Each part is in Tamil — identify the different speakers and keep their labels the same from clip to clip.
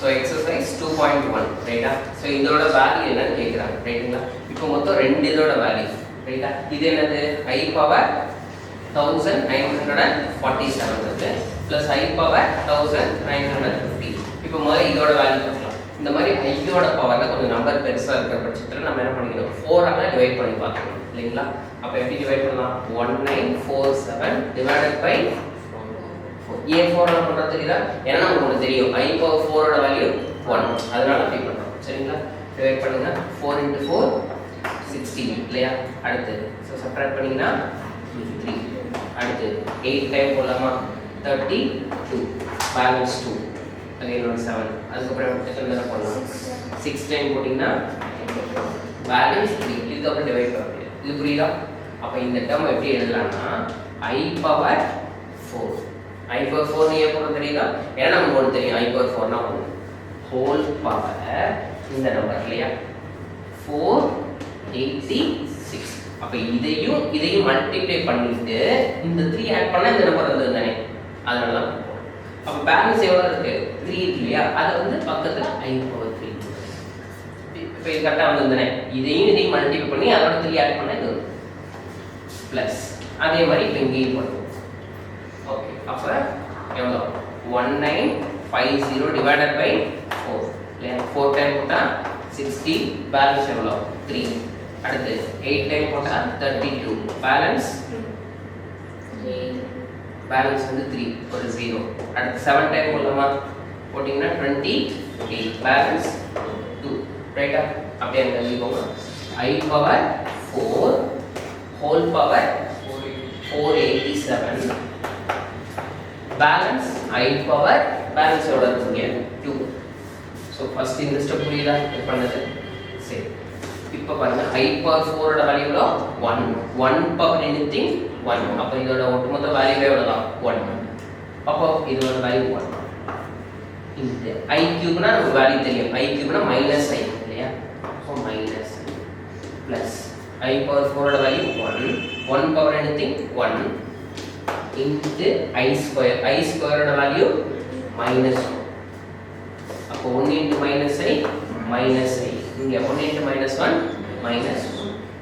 Speaker 1: ஸோ எக்ஸசைஸ் 2.1 ரைட்டா. ஸோ இதோட வேல்யூ என்னன்னு கேட்குறாங்க ரைட்டுங்களா. இப்போ மொத்தம் ரெண்டு இதோட வேல்யூ ரைட்டா. இது என்னது I பவர் 1947 இருக்கு ப்ளஸ் I பவர் 1950. இப்போ முதல்ல இதோட வேல்யூ பார்க்கலாம். இந்த மாதிரி ஐயோட பவரில் கொஞ்சம் நம்பர் பெருசாக இருக்கிற பட்சத்தில் நம்ம என்ன பண்ணிக்கணும் 4ஆல் டிவைட் பண்ணி பார்க்கணும் இல்லைங்களா. அப்போ எப்படி டிவைட் பண்ணலாம் 1947 டிவைடட் பை ஏன் 4 பண்ணுறது தெரியுதா. ஏன்னா நமக்கு ஒன்று தெரியும் I பவர் 4ஓட வேல்யூ 1 அதனால அப்படி பண்ணுறோம் சரிங்களா. டிவைட் பண்ணுங்க 4 × 4 16 இல்லையா. அடுத்து ஸோ சப்ட்ராக்ட் பண்ணிங்கன்னா 3. அடுத்து 8 டைம் போடலாமா 32 பேலன்ஸ் 2 அகைன் 7. அதுக்கப்புறம் எத்தனை தடவை போடலாம் 6 டைம் போட்டிங்கன்னா பேலன்ஸ் 3. இதுக்கப்புறம் டிவைட் பண்ண முடியாது. இது புரியுதா. அப்போ இந்த டேர்ம் எப்படி எழுதலாம்னா I பவர் 4 I பவர் 4 நீ எப்போ தெரியுதா. ஏன்னா நமக்கு ஒன்று தெரியும் I பவர் 4னா 1 ஹோல் பவர் இந்த நம்பர் இல்லையா 486. அப்போ இதையும் மல்டிப்ளை பண்ணிட்டு இந்த 3 ஆட் பண்ணால் இந்த நம்பர் வந்தது தானே அதனால தான். அப்போ பேலன்ஸ் எவ்வளோ இருக்கு 3 இருக்கு இல்லையா. அதை வந்து பக்கத்தில் I பவர் 3 இப்போ இது கரெக்டாக வந்தது தானே. இதையும் மல்டிப்ளை பண்ணி அதோட 3 ஆட் பண்ணால் இது ப்ளஸ் அதே மாதிரி இப்போ இங்கேயும் பண்ணுவோம். ஓகே அப்போ எவ்வளோ 1950 டிவைடட் பை 4 இல்லையா. 4 டைம் போட்டால் 60 பேலன்ஸ் எவ்வளோ 3. அடுத்து 8 டைம் போட்டால் 32 பேலன்ஸ் வந்து 3 ஒரு 0. அடுத்து 7 டைம் போடலாமா போட்டிங்கன்னா 28 பேலன்ஸ் 2 ரைட்டா. அப்படியே அங்கே எழுதிக்கோங்க I power 4 whole power 487 balance I power balance எவ்வளோ இருக்குங்க 2. ஸோ ஃபர்ஸ்ட் இந்த ஸ்டெப் புரியுதா இது பண்ணது சரி. இப்போ பாருங்க I பவர் 4ஓட வேல்யூ எவ்வளோ 1 பவர் எனிதிங் 1. அப்போ இதோட ஒட்டுமொத்த வேல்யூ எவ்வளோதான் 1. அப்போ இதோட வேல்யூ 1. இந்த I கியூப்னா நமக்கு வேல்யூ தெரியும். I கியூப்னா மைனஸ் I இல்லையா. So minus plus I power 4ஓட value 1 power anything 1 into I ஸ்கொயரோட வேல்யூ மைனஸ் 1. அப்போ 1 into minus I minus I இங்கே 1 இன்ட்டு மைனஸ் 1 மைனஸ் 1.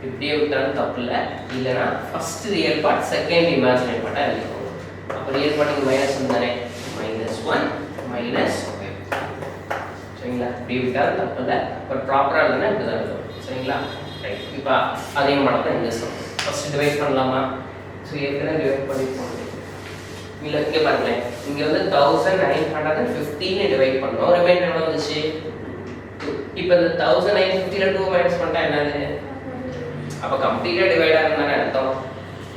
Speaker 1: இப்படியே விட்டாலும் தப்பு இல்லை. இல்லைனா first real part second imaginary பார்ட்டாக எழுதிக்கோங்க. அப்போ ரியல் பார்ட் இங்கே மைனஸ் 1 தானே மைனஸ் 1 மைனஸ் 5 சரிங்களா. இப்படி விட்டாலும் தப்பு இல்லை. பட் ப்ராப்பராக எழுதுனா இப்படி தான் எழுதும் சரிங்களா. ரைட். இப்போ அதே மாதிரி தான் இந்த சம் ஃபர்ஸ்ட் டிவைட் பண்ணலாமா. ஸோ ஏற்கனவே டிவைட் பண்ணிப்போம். இல்லை இங்கே பாருங்களேன் இங்கே வந்து 1915 டிவைட் பண்ணோம். ரிமைண்டர் எவ்வளோ வந்துச்சு 2. இப்போ இந்த 1950 2 மைனஸ் பண்ணிட்டா என்னது அப்போ கம்ப்ளீட்டாக டிவைடாக இருந்தானே அர்த்தம்.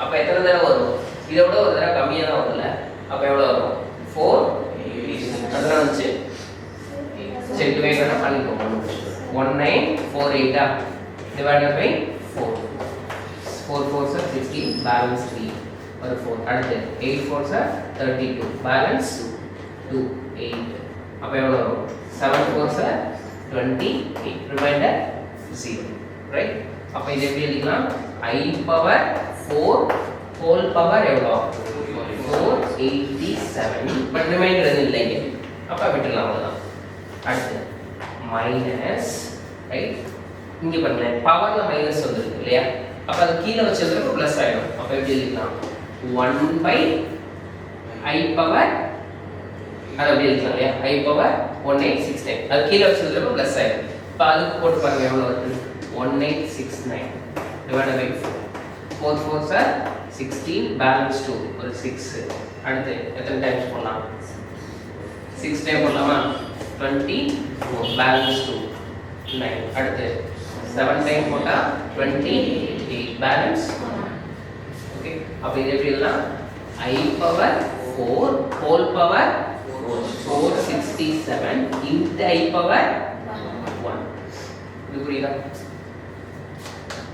Speaker 1: அப்போ எத்தனை தடவை வரும் இதை விட ஒரு தடவை கம்மியாக தான் வரும்ல. அப்போ எவ்வளோ வரும் 4 அதெல்லாம் வந்துச்சு சரி. டிவைட் பண்ணால் பண்ணிக்கோங்க 1948 divided by 4 4 4s are 16 balance 3 ஒரு 4. அடுத்து 8 4s are 32 பேலன்ஸ் 2 8. அப்போ எவ்வளோ வரும் 7 4s are 28 ரிமைண்டர் 0 ரைட். அப்போ இது எப்படி எழுதிக்கலாம் I பவர் 4 ஹோல் பவர் எவ்வளோ 487 பட் ரிமைண்டர் எதுவும் இல்லைங்க. அப்போ விட்டுடலாம் அவ்வளோதான். அடுத்து மைனஸ் ரைட். இங்கே பாருங்களேன் பவரில் மைனஸ் வந்துருக்கு இல்லையா. அப்போ அது கீழே வச்சதுக்கு ப்ளஸ் ஆகிடும். அப்போ எப்படி எழுதிக்கலாம் 1/I பவர் அது அப்படி எழுதிக்கலாம் இல்லையா. I பவர் 1869 அது கீழே வச்சதுக்கு ப்ளஸ் ஆகிடும். இப்போ அதுக்கு போட்டு பாருங்க எவ்வளோ வருது 1869 divided by 4 4s are 16 balance 2 ஒரு 6. அடுத்து எத்தனை டைம்ஸ் போடலாம் 6 டைம் போடலாமா 24 பேலன்ஸ் 2 9. அடுத்து 7 டைம் போட்டால் 28 பேலன்ஸ் 1. ஓகே அப்போ இது எப்படி எழுதலாம் I power 4 whole power 467 into I power 1. இது புரியுதா.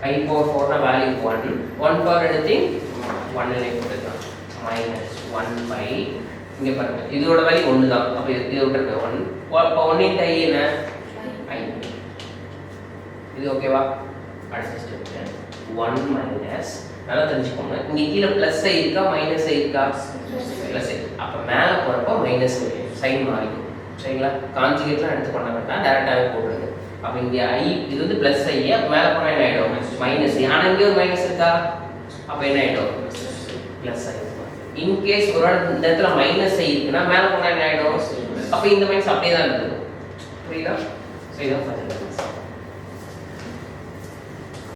Speaker 1: I பவர் 4னா வேல்யூ 1 பவர் எனிதிங் 1 லே போட்டுக்கலாம் மைனஸ் 1 இங்கே பாருங்க இதோட வேல்யூ 1 தான். அப்போ இது விட்டுருக்க 1 அப்போ 1 இன்ட்டு I என்ன I இது ஓகேவா. அடுத்த ஸ்டெப் 1 மைனஸ் நல்லா தெரிஞ்சுக்கோங்க இங்கே கீழே ப்ளஸ் இருக்கா மைனஸ் இருக்கா ப்ளஸ். அப்போ மேலே போகிறப்போ மைனஸ் சைன் மாறிக்கும் சரிங்களா? காஞ்சுகேட்லாம் எடுத்து பண்ண வேண்டாம், டேரெக்டாகவே போடுறது. அப்போ இங்கே ஐ இது வந்து ப்ளஸ் ஐயே மேலே போனால் என்ன ஆகிடும்? மைனஸ். ஆனால் இங்கே ஒரு மைனஸ் இருக்கா? அப்போ என்ன ஆகிடும்? ப்ளஸ் ஐ. இன்கேஸ் ஒரு இந்த இடத்துல மைனஸ் ஐ இருக்குன்னா மேலே போனால் என்ன ஆகிடும்? அப்போ இந்த மைனஸ் அப்படியே தான் இருக்குது. புரியுதா? ஸோ இதான் ஃபர்ஸ்ட்.